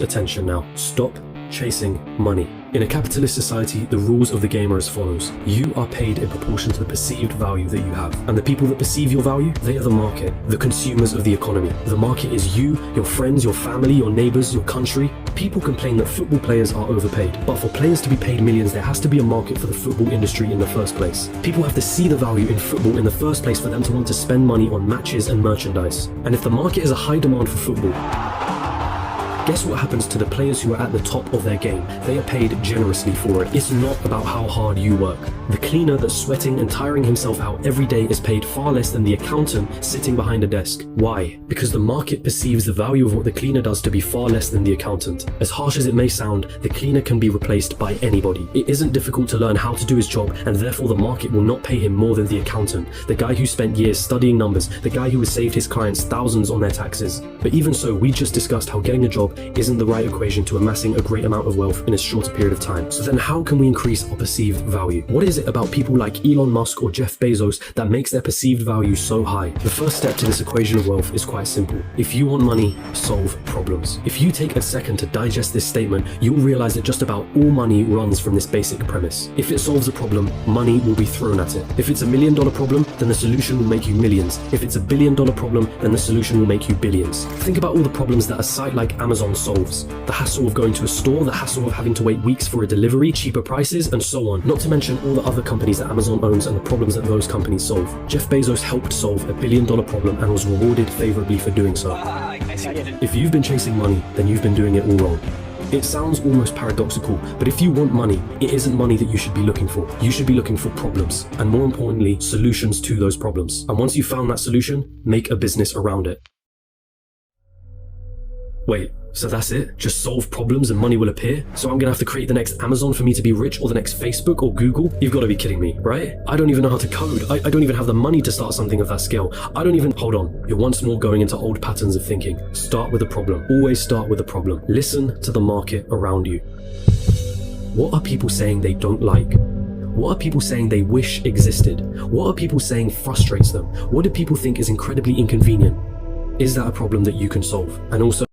Attention now. Stop chasing money. In a capitalist society, the rules of the game are as follows. You are paid in proportion to the perceived value that you have. And the people that perceive your value, they are the market, the consumers of the economy. The market is you, your friends, your family, your neighbors, your country. People complain that football players are overpaid. But for players to be paid millions, there has to be a market for the football industry in the first place. People have to see the value in football in the first place for them to want to spend money on matches and merchandise. And if the market is a high demand for football, guess what happens to the players who are at the top of their game? They are paid generously for it. It's not about how hard you work. The cleaner that's sweating and tiring himself out every day is paid far less than the accountant sitting behind a desk. Why? Because the market perceives the value of what the cleaner does to be far less than the accountant. As harsh as it may sound, the cleaner can be replaced by anybody. It isn't difficult to learn how to do his job, and therefore the market will not pay him more than the accountant, the guy who spent years studying numbers, the guy who has saved his clients thousands on their taxes. But even so, we just discussed how getting a job isn't the right equation to amassing a great amount of wealth in a shorter period of time. So then how can we increase our perceived value? What is it about people like Elon Musk or Jeff Bezos that makes their perceived value so high? The first step to this equation of wealth is quite simple. If you want money, solve problems. If you take a second to digest this statement, you'll realize that just about all money runs from this basic premise. If it solves a problem, money will be thrown at it. If it's $1 million problem, then the solution will make you millions. If it's $1 billion problem, then the solution will make you billions. Think about all the problems that a site like Amazon solves. The hassle of going to a store, the hassle of having to wait weeks for a delivery, cheaper prices, and so on. Not to mention all the other companies that Amazon owns and the problems that those companies solve. Jeff Bezos helped solve $1 billion problem and was rewarded favorably for doing so. If you've been chasing money, then you've been doing it all wrong. It sounds almost paradoxical, but if you want money, it isn't money that you should be looking for. You should be looking for problems, and more importantly, solutions to those problems. And once you've found that solution, make a business around it. Wait, so that's it? Just solve problems and money will appear? So I'm gonna have to create the next Amazon for me to be rich, or the next Facebook or Google? You've gotta be kidding me, right? I don't even know how to code. I don't even have the money to start something of that scale. Hold on. You're once more going into old patterns of thinking. Start with a problem. Always start with a problem. Listen to the market around you. What are people saying they don't like? What are people saying they wish existed? What are people saying frustrates them? What do people think is incredibly inconvenient? Is that a problem that you can solve? And also,